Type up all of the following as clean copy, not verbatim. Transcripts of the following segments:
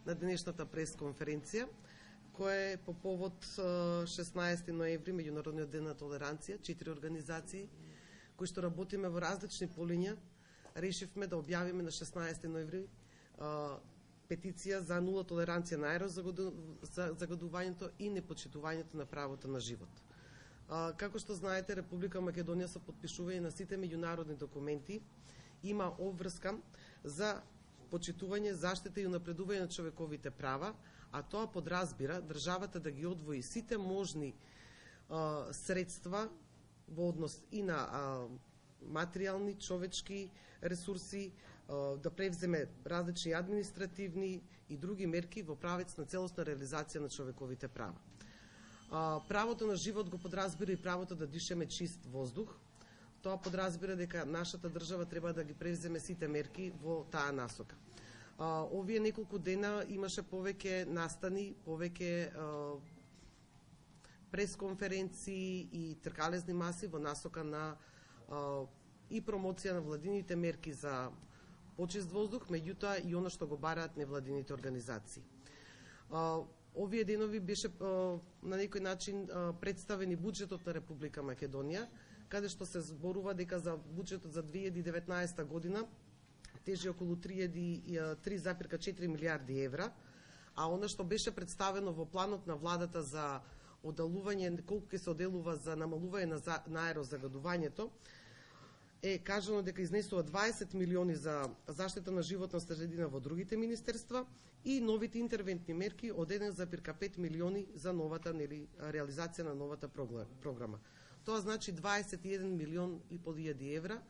на денешната пресконференција, која е по повод 16 ноември, Меѓународниот ден на толеранција. 4 организации кои што работиме во различни полиња, решивме да објавиме на 16 ноември петиција за нула толеранција на аерозагадувањето и непочитувањето на правото на живот. Како што знаете, Република Македонија со потпишување на сите меѓународни документи има обврска за почитување, заштита и унапредување на човековите права, а тоа подразбира државата да ги одвои сите можни средства во однос и на материјални, човечки ресурси, да превземе различни административни и други мерки во правец на целосна реализација на човековите права. Правото на живот го подразбира и правото да дишеме чист воздух. Тоа подразбира дека нашата држава треба да ги превземе сите мерки во таа насока. Овие неколку дена имаше повеќе настани, повеќе пресконференции и тркалезни маси во насока на и промоција на владините мерки за почист воздух, меѓутоа и оно што го бараат невладините организации. Овие денови беше на некој начин представени буџетот на Република Македонија, каде што се зборува дека за буџетот за 2019 година тежи околу 3,4 милиарди евра, а она што беше представено во планот на владата за одделување, колку ќе се одделува за намалување на аерозагадувањето, е кажано дека изнесува 20 милиони за заштита на животна средина во другите министерства и новите интервентни мерки од 1,5 милиони за новата реализација на новата програма. Тоа значи 21 милион и пол илјади евра,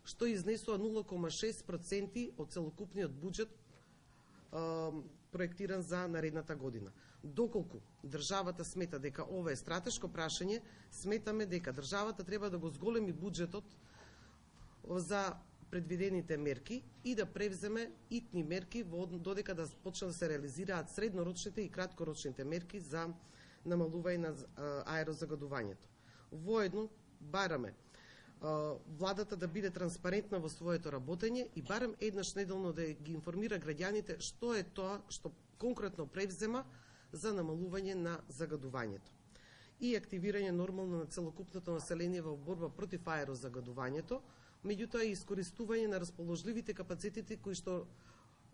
што изнесува 0,6% од целокупниот буџет проектиран за наредната година. Доколку државата смета дека ова е стратешко прашање, сметаме дека државата треба да го зголеми буџетот за предвидените мерки и да превземе итни мерки додека да почнат да се реализираат среднорочните и краткорочните мерки за намалување на аерозагадувањето. Воедно бараме владата да биде транспарентна во своето работење и барем еднаш неделно да ги информира граѓаните што е тоа што конкретно превзема за намалување на загадувањето и активирање нормално на целокупното население во борба против аерозагадувањето, меѓутоа и искористување на расположливите капацитети кои што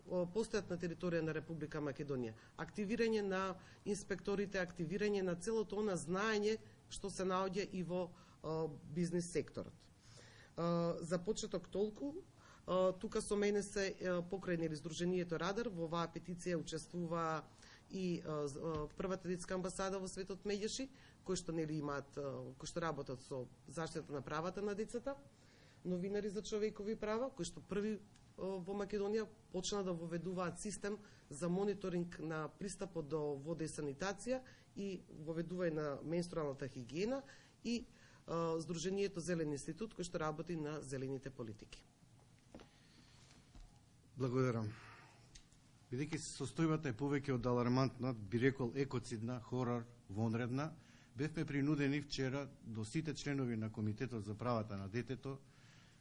постојат на територија на Република Македонија, активирање на инспекторите, активирање на целото она знаење што се наоѓа и во бизнис секторот. За почеток толку, тука со мене се покрај Сдруженијето Радар, во оваа петиција учествува и првата детска амбасада во светот Меѓеши, кои што имаат, кои што работат со заштита на правата на децата, новинари за човекови права, кои што први во Македонија почна да воведуваат систем за мониторинг на пристапот до вода и санитација и воведување на менструалната хигиена и Сдруженијето Зелен институт, кој што работи на зелените политики. Благодарам. Бидејќи состојбата е повеќе од алармантна, би рекол екоцидна, хорор, вонредна, бевме принудени вчера до сите членови на Комитетот за правата на детето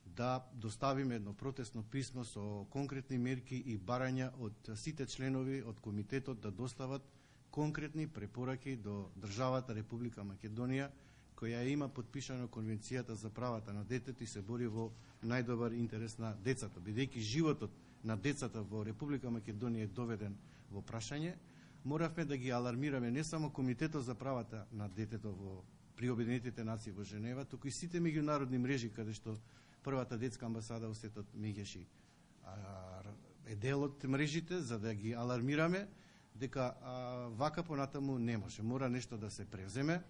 да доставиме едно протестно писмо со конкретни мерки и барања од сите членови од Комитетот да достават конкретни препораки до државата Република Македонија, која има подпишано Конвенцијата за правата на детето и се бори во најдобар интерес на децата. Бидејќи животот на децата во Република Македонија е доведен во прашање, моравме да ги алармираме не само Комитетот за правата на детето при Обединетите нации во Женева, туку и сите меѓународни мрежи каде што првата детска амбасада во светот Меѓеши е дел од мрежите, за да ги алармираме дека вака понатаму не може. Мора нешто да се превземе,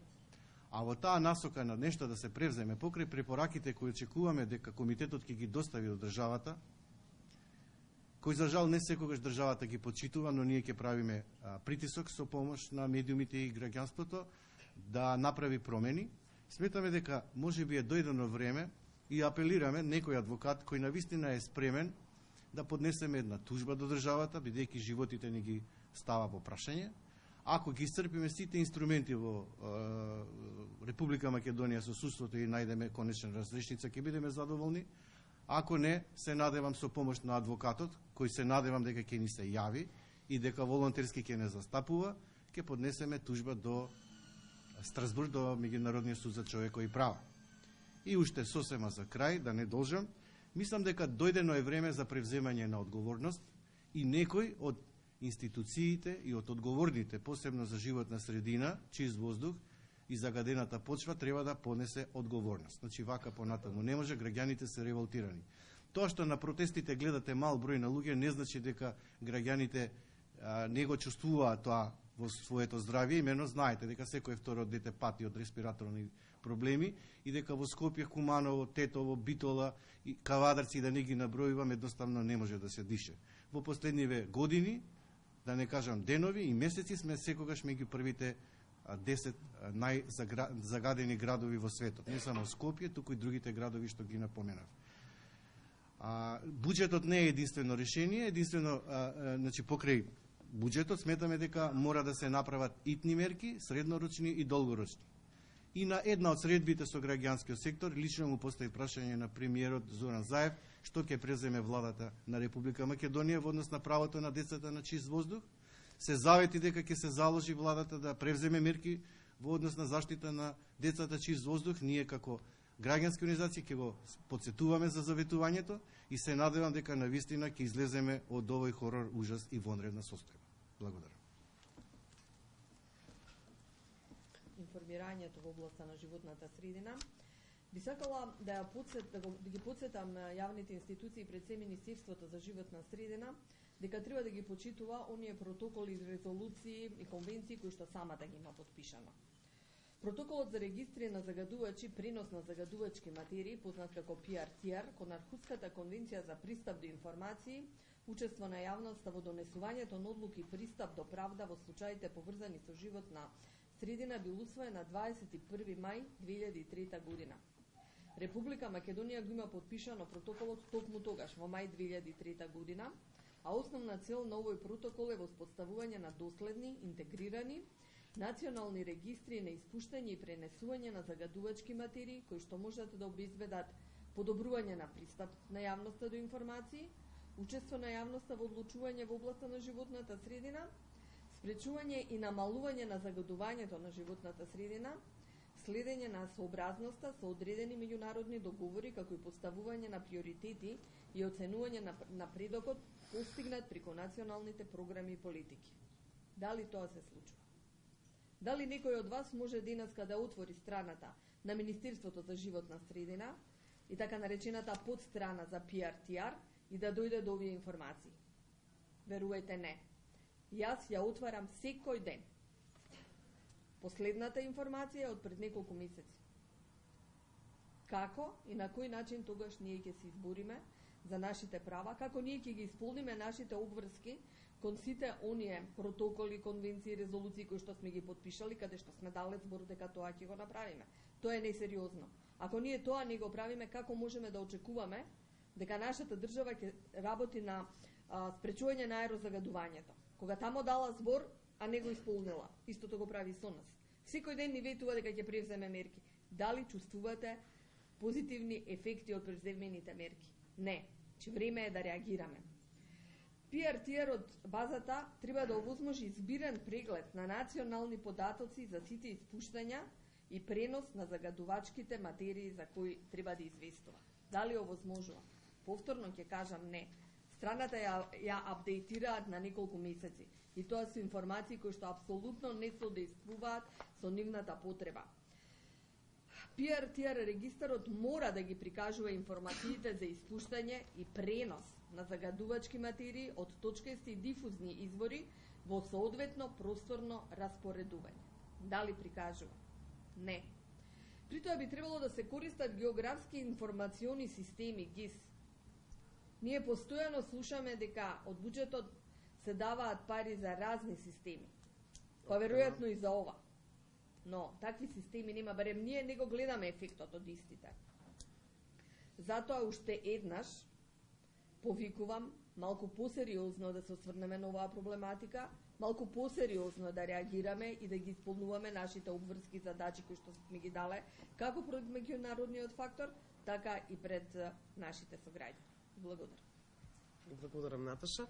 а во таа насока на нешто да се превземе, покрај препораките кои очекуваме дека Комитетот ќе ги достави до државата, кој за жал не секогаш државата ги почитува, но ние ќе правиме притисок со помош на медиумите и граѓанството да направи промени. Сметаме дека можеби е дојдено време и апелираме некој адвокат кој навистина е спремен да поднесеме една тужба до државата, бидејќи животите ни ги става во прашање. Ако ги исцрпиме сите инструменти во Република Македонија со судството и најдеме конечна разрешница, ќе бидеме задоволни. Ако не, се надевам со помош на адвокатот, кој се надевам дека ќе ни се јави и дека волонтерски ќе не застапува, ќе поднесеме тужба до Страсбург, до Меѓународниот суд за човекови права. И уште сосема за крај, да не должам, мислам дека дојдено е време за превземање на одговорност и некој од институциите и од одговорните, посебно за животна средина, чист воздух и загадената почва, треба да понесе одговорност. Значи, вака понатаму не може, граѓаните се револтирани. Тоа што на протестите гледате мал број на луѓе, не значи дека граѓаните не го чувствуваат тоа во своето здравје. Имено знаете дека секој второ дете пати од респираторни проблеми и дека во Скопје, Куманово, Тетово, Битола и Кавадарци, да не ги набројувам, едноставно не може да се дише. Во последниве години, да не кажам денови и месеци, сме секогаш меѓу првите 10 најзагадени градови во светот. Не само Скопје, туку и другите градови што ги напоменав. Буџетот не е единствено решение, значи покрај буџетот сметаме дека мора да се направат итни мерки, среднорочни и долгорочни. И на една од средбите со граѓанскиот сектор лично му постави прашање на премиерот Зоран Заев што ќе преземе владата на Република Македонија во однос на правото на децата на чист воздух. Се завети дека ќе се заложи владата да превземе мерки во однос на заштита на децата чист воздух. Ние како граѓански организации ќе го потсетуваме за заветувањето и се надевам дека навистина ќе излеземе од овој хорор, ужас и вонредна состојба. Благодарам. Информирањето во областа на животната средина. Би сакала да ги подсетам јавните институции, пред се Министерството за животна средина, дека треба да ги почитува оние протоколи, резолуции и конвенции кои што самата ги има подпишано. Протоколот за регистри на загадувачи, пренос на загадувачки материи, познат како PRTR, кон Архуската конвенција за пристап до информации, учество на јавноста во донесувањето на одлуки и пристап до правда во случаите поврзани со животна средина бил усвоен на 21 мај 2003 година. Република Македонија го има подпишано протоколот токму тогаш, во мај 2003 година, а основна цел на овој протокол е воспоставување на доследни, интегрирани, национални регистри на испуштање и пренесување на загадувачки материи, кои што можат да обезбедат подобрување на пристап на јавноста до информации, учество на јавноста во одлучување во областа на животната средина, спречување и намалување на загадувањето на животната средина, следење на сообразноста со одредени меѓународни договори, како и поставување на приоритети и оценување на напредокот постигнат преку националните програми и политики. Дали тоа се случува? Дали некој од вас може денеска да отвори страната на Министерството за животна средина и така наречената подстрана за PRTR и да дојде до овие информации? Верувајте, не. Јас ја отварам секој ден. Последната информација е од пред неколку месеци. Како и на кој начин тогаш ние ќе се избориме за нашите права, како ние ќе ги исполниме нашите обврски кон сите оние протоколи, конвенции, резолуции кои што сме ги подпишали, каде што сме дале збор дека тоа ќе го направиме. Тоа е несериозно. Ако ние тоа не го правиме, како можеме да очекуваме дека нашата држава ќе работи на спречување на аерозагадувањето? Кога тамо дала збор, а не го исполнила. Истото го прави со нас. Секој ден ни ветува дека ќе превземе мерки. Дали чувствувате позитивни ефекти од превземените мерки? Не. Че време е да реагираме. PRTR од базата треба да овозможи збирен преглед на национални податоци за сите испуштања и пренос на загадувачките материи за кои треба да известува. Дали овозможува? Повторно ќе кажам не. Страната ја апдейтираат на неколку месеци и тоа се информации кои што апсолутно не соодействуваат со нивната потреба. PRTR регистарот мора да ги прикажува информациите за испуштање и пренос на загадувачки материи од точкасти и дифузни извори во соодветно просторно распоредување. Дали прикажува? Не. При тоа би требало да се користат географски информациони системи ГИС. Ние постојано слушаме дека од буџетот се даваат пари за разни системи. Па веројатно и за ова. Но такви системи нема, барем ние не го гледаме ефектот од истите. Затоа уште еднаш повикувам малку посериозно да се осврнеме на оваа проблематика, малку посериозно да реагираме и да ги исполнуваме нашите обврски задачи кои што сме ги дале, како пред меѓународниот фактор, така и пред нашите сограѓани. Благодарам. Благодарам, Наташа.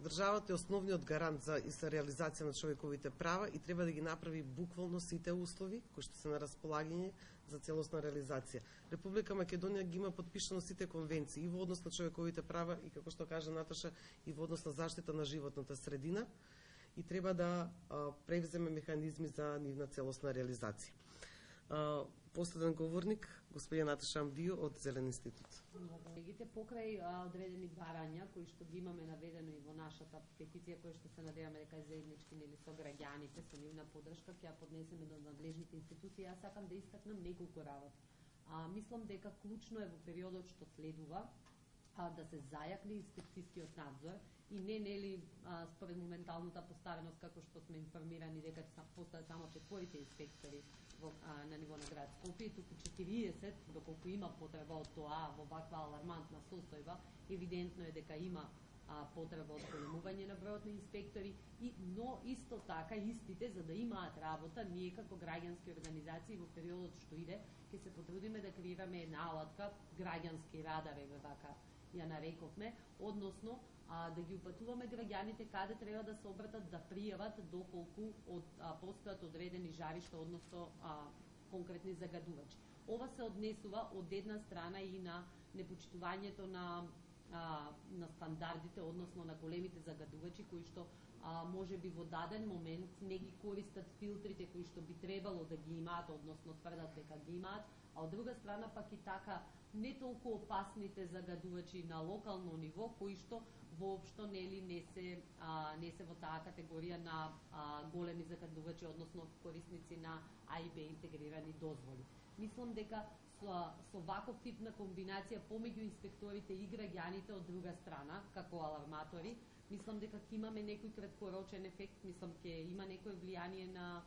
Државата е основниот гарант за реализација на човековите права и треба да ги направи буквално сите услови кои што се на располагање за целосна реализација. Република Македонија ги има подпишано сите конвенции и во однос на човековите права и, како што кажа Наташа, и во однос на заштита на животната средина и треба да превземе механизми за нивна целосна реализација. Последен говорник, господја Наташа Амдио од Зелен институт. Колегите, покрај одредени барања кои што ги имаме наведено и во нашата петиција, која што се надеваме дека е заеднички или со граѓаните, со нивна поддршка, ќе ја поднесеме до надлежните институции. Јас сакам да истакнам неколку работи. Мислам дека клучно е во периодот што следува да се зајакне инспекцијскиот надзор и нели според моменталната поставеност како што сме информирани дека постојат само 4 инспектори на ниво на град Скопје, туку 40, доколку има потреба од тоа во ваква алармантна состојба, евидентно е дека има потреба од големување на бројот на инспектори, но исто така истите за да имаат работа, ние како граѓански организации во периодот што иде ќе се потрудиме да креираме една алатка, граѓански радар еве вака ја нарековме, односно да ги упатуваме граѓаните каде треба да се обратат да пријават доколку постојат одредени жаришта, односно конкретни загадувачи. Ова се однесува од една страна и на непочитувањето на стандардите, односно на големите загадувачи кои што може би во даден момент не ги користат филтрите кои што би требало да ги имаат, односно тврдат дека ги имаат, а од друга страна пак и така не толку опасните загадувачи на локално ниво кои што воопшто не се во таа категорија на големи загадувачи, односно корисници на А и Б интегрирани дозволи. Мислам дека со ваков тип на комбинација помеѓу инспекторите и граѓаните од друга страна, како аларматори, мислам дека ќе имаме некој краткорочен ефект, мислам ќе има некој влијание на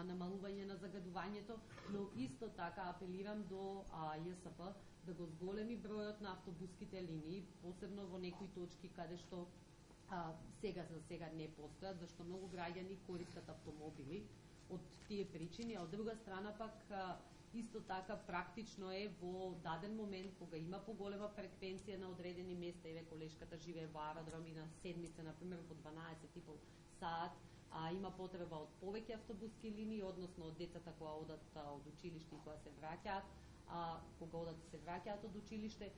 намалување на загадувањето, но исто така апелирам до ЈСП да го зголеми бројот на автобуските линии, посебно во некои точки каде што сега не постојат, зашто многу граѓани користат автомобили од тие причини, а од друга страна пак исто така практично е во даден момент кога има поголема фреквенција на одредени места, еве колешката живее во аеродром и на седмица, например во 12,5 саат, има потреба од повеќе автобуски линии, односно од децата кои одат од училиште и кои се враќаат, кога одат се враќаат од училиште,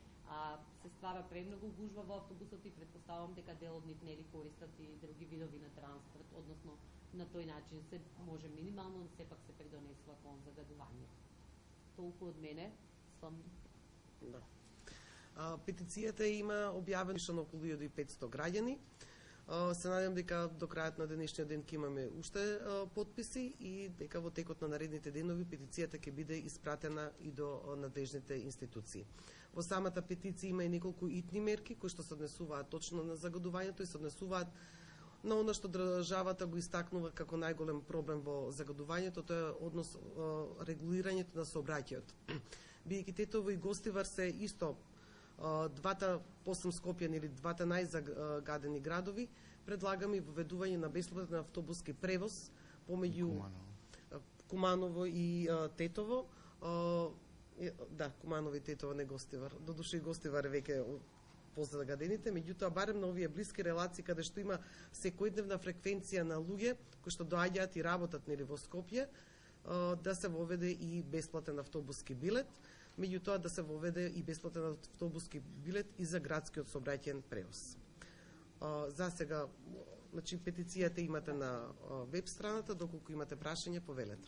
се ствара премногу гужва во автобусот и претпоставам дека дел од нив нели користат и други видови на транспорт, односно на тој начин се може минимално, но сепак се придонесува кон загадување. Толку од мене, сум... Да. Петицијата има објавено на околу 1500 граѓани. Се надевам дека до крајот на денешниот ден ќе имаме уште подписи и дека во текот на наредните денови петицијата ќе биде испратена и до надлежните институции. Во самата петиција има и неколку итни мерки кои што се однесуваат точно на загадувањето и се однесуваат на она што државата го истакнува како најголем проблем во загадувањето, тоа е однос регулирањето на сообраќајот. Бидејќи Тетово и Гостивар се исто двата посем Скопје или двата најзагадени градови, предлагаме воведување на бесплатен автобуски превоз помеѓу Куманово и Тетово. Да, Куманово и Тетово, не Гостивар. Додуше и Гостивар веќе позагадените, меѓутоа барем на овие блиски релации каде што има секојдневна фреквенција на луѓе кои што доаѓаат и работат нели во Скопје, да се воведе и бесплатен автобуски билет, меѓутоа да се воведе и бесплатен автобуски билет и за градскиот сообраќајен превоз. За сега, значи петицијата имате на веб страната, доколку имате прашање, повелете.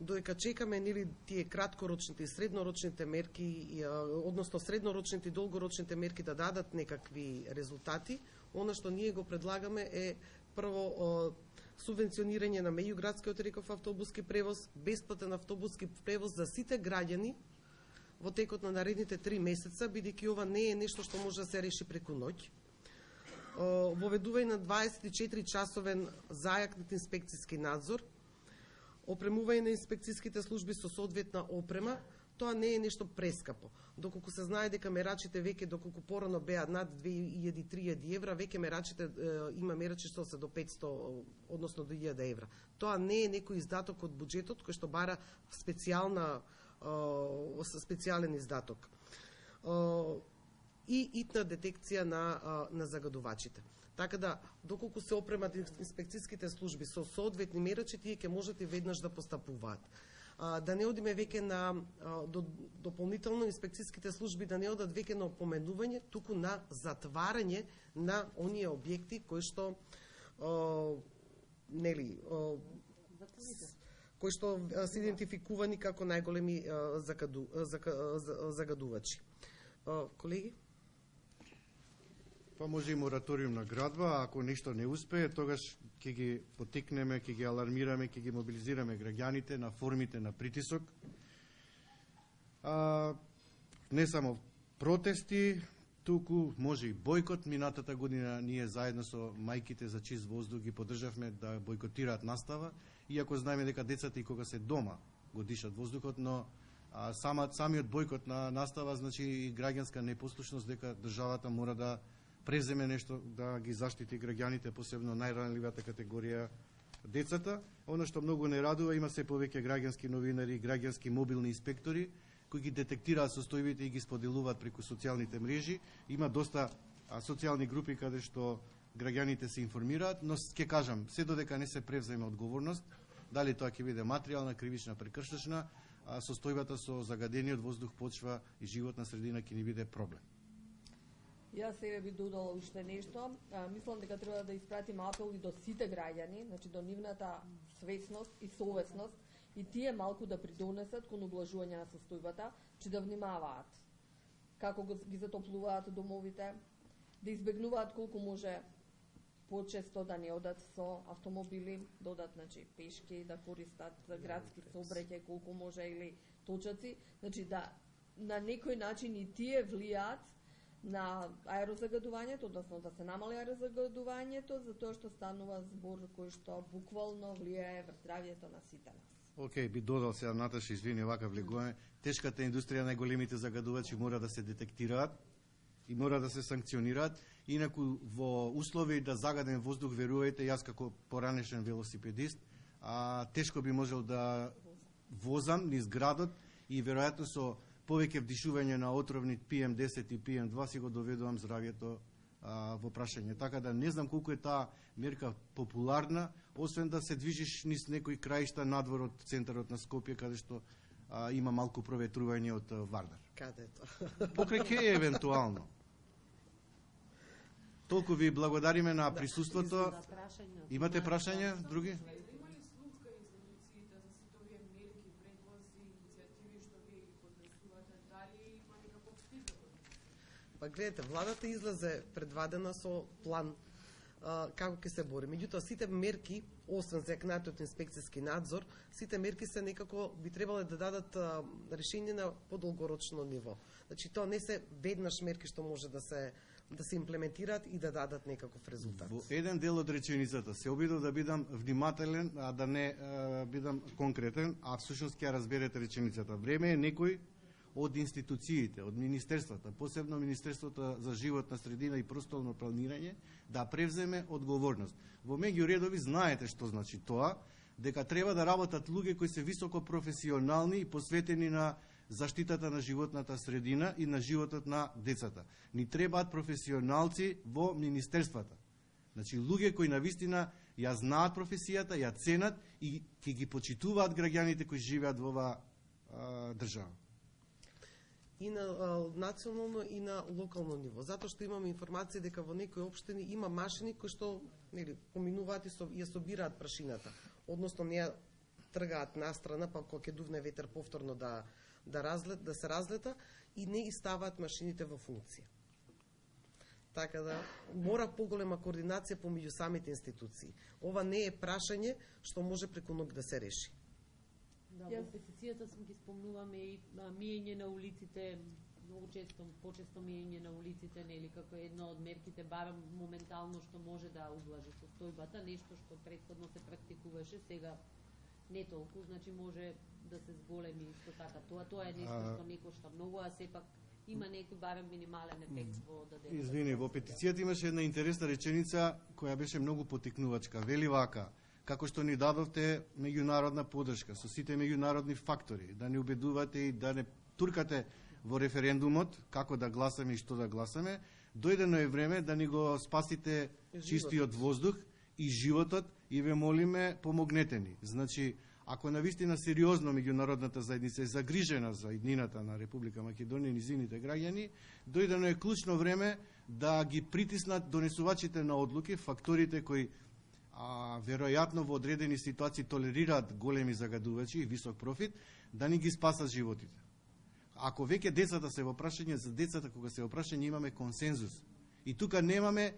Додека чекаме нели тие краткорочните и среднорочните мерки, односно среднорочните и долгорочните мерки да дадат некакви резултати, она што ние го предлагаме е прво субвенционирање на меѓуградскиот реков автобуски превоз, бесплатен автобуски превоз за сите граѓани во текот на наредните 3 месеца, бидејќи ова не е нешто што може да се реши преку ноќ. Воведување на 24 часовен зајакнет инспекцијски надзор, Опремување на инспекцијските служби со соодветна опрема, тоа не е нешто прескапо. Доколку се знае дека мерачите веќе, доколку порано беа над 2000-3000 евра, веќе мерачите има мерачи што се до 500, односно до 1000 евра. Тоа не е некој издаток од буџетот кој што бара специјален издаток. И итна детекција на загадувачите. Така да, доколку се опремат инспекцијските служби со соодветни мерачи, тие ќе можат и веднаш да постапуваат. Да не одиме веќе на дополнително инспекцијските служби да не одат веќе на опоменување, туку на затварање на оние објекти кои што кои што се идентификувани како најголеми загадувачи. Колеги? Па може и мораториум на градба, ако нешто не успее, тогаш ќе ги потикнеме, ќе ги алармираме, ќе ги мобилизираме граѓаните на формите на притисок. Не само протести, туку може и бојкот. Минатата година ние заедно со мајките за чист воздух ги поддржавме да бојкотираат настава, иако знаеме дека децата и кога се дома го дишат воздухот, но самиот бојкот на настава значи и граѓанска непослушност, дека државата мора да преземе нешто да ги заштити граѓаните, посебно најранливата категорија децата. Оно што многу не радува, има се повеќе граѓански новинари, граѓански мобилни инспектори кои ги детектираат состојбите и ги споделуваат преку социјалните мрежи. Има доста социјални групи каде што граѓаните се информираат, но ќе кажам, се додека не се превземе одговорност, дали тоа ќе биде материјална, кривична, прекршечна, состојбата со загадениот воздух, почва и животна средина ќе ни биде проблем. Јас сега би додала уште нешто. Мислам дека треба да испратиме апел и до сите граѓани, значи до нивната свесност и совесност, и тие малку да придонесат кон облажување на состојбата, че да внимаваат како ги затоплуваат домовите, да избегнуваат колку може почесто да не одат со автомобили, да одат пешки, да користат градски сообраќај колку може или точаци, значи да на некој начин и тие влијаат на аерозагадувањето, односно да се намали аерозагадувањето, затоа што станува збор кој што буквално влијае врз здравјето на сите нас. Океј, би додал сега, Наташа, извини, вака влегуваме. Тешката индустрија, најголемите загадувачи мора да се детектираат и мора да се санкционираат. Инаку во услови да загаден воздух, верувајте, јас како поранешен велосипедист, тешко би можел да возам низ градот и веројатно со повеќе вдишување на отровни PM10 и PM2 си го доведувам здравјето во прашање. Така да не знам колку е таа мерка популарна, освен да се движиш низ некои краишта надвор од центарот на Скопје, каде што има малку проветрување од Вардар. Каде е тоа? Покрај Кеј евентуално. Толку ви благодариме на присуството. Имате прашања, други? Па гледате, владата излезе предвадена со план како ќе се бори. Меѓутоа, сите мерки, освен секнатиот инспекцијски надзор, сите мерки се некако би требале да дадат решение на подолгорочно ниво. Значи, тоа не се веднаш мерки што може да се имплементираат и да дадат некаков резултат. Во еден дел од реченицата се обидов да бидам внимателен, а да не бидам конкретен, а всушност ќе разберете реченицата. Време е некој од институциите, од министерствата, посебно Министерството за животна средина и просторно планирање, да превземе одговорност. Во меѓуредови знаете што значи тоа, дека треба да работат луѓе кои се високо професионални и посветени на заштитата на животната средина и на животот на децата. Ни требаат професионалци во министерствата. Значи, луѓе кои навистина ја знаат професијата, ја ценат и ќе ги почитуваат граѓаните кои живеат во оваа држава. И на национално и на локално ниво. Затоа што имаме информација дека во некои општини има машини кои што поминуваат и ја собираат прашината. Односно не ја тргаат настрана, па кога ќе дувне ветер повторно да се разлета и не и ставаат машините во функција. Така да мора поголема координација помеѓу самите институции. Ова не е прашање што може преку ноќ да се реши. Да, во петицијата сум ги спомнуваме и миење на улиците, многу често, почесто миење на улиците, нели, како едно од мерките, барам моментално што може да ублажи состојбата, нешто што претходно се практикуваше, сега не толку, значи може да се зголеми исто така. Тоа е нешто што не кошта многу, а сепак има некој барем минимален ефект во дадената. Извини, во петицијата имаше една интересна реченица која беше многу потикнувачка. Вели вака: како што ни дадовте меѓународна поддршка со сите меѓународни фактори, да ни убедувате и да не туркате во референдумот како да гласаме и што да гласаме, дојдено е време да ни го спасите чистиот воздух и животот и ве молиме, помогнете ни. Значи, ако навистина сериозно меѓународната заедница е загрижена за иднината на Република Македонија и низините граѓани, дојдено е клучно време да ги притиснат донесувачите на одлуки, факторите кои веројатно во одредени ситуации толерираат големи загадувачи и висок профит, да ни ги спасат животите. Ако веќе децата се во прашање, за децата кога се во прашање имаме консензус. И тука немаме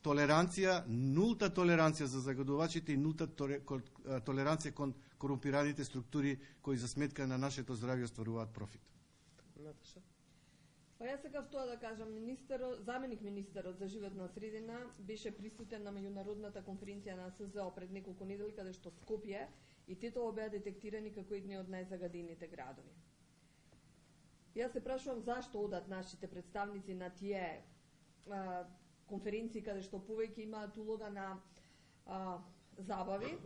толеранција, нулта толеранција за загадувачите и нулта толеранција кон корумпираните структури кои за сметка на нашето здравје остваруваат профит. Наташа? Па јас сакав тоа да кажам, заменик министерот за животна средина беше присутен на меѓународната конференција на СЗО пред неколку недели, каде што Скопје и Тетово беа детектирани како едни од најзагадените градови. Јас се прашувам зашто одат нашите представници на тие конференции каде што повеќе имаат улога на забави,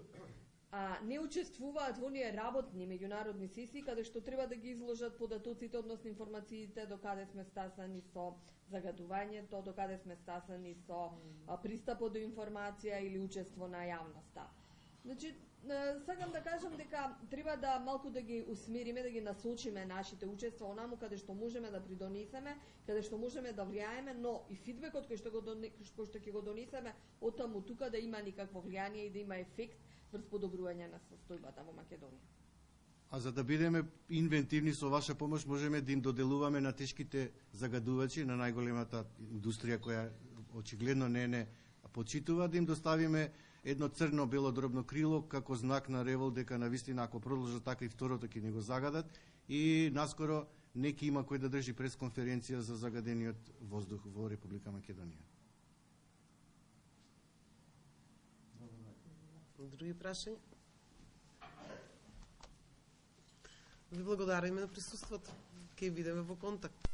не учествуваат во оние работни меѓународни сесии каде што треба да ги изложат податоците, односно информациите до каде сме стасани со загадувањето, до каде сме стасани со пристапот до информација или учество на јавноста. Значи, сакам да кажам дека треба да малку да ги усмериме, да ги насочиме нашите учества онаму каде што можеме да придонесеме, каде што можеме да влијаеме, но и фидбекот кој што ќе го донесеме оттаму тука да има никакво влијание и да има ефект врз подобрување на состојбата во Македонија. А за да бидеме инвентивни со ваша помош, можеме да им доделуваме на тешките загадувачи, на најголемата индустрија која очигледно не почитува, да им доставиме едно црно-бело дробно крило како знак на револ дека навистина ако продолжат така и второто ќе ни го загадат, и наскоро неки има кој да држи пресконференција за загадениот воздух во Република Македонија. Други прашања? Ви благодариме на присуството. Ке видиме во контакт.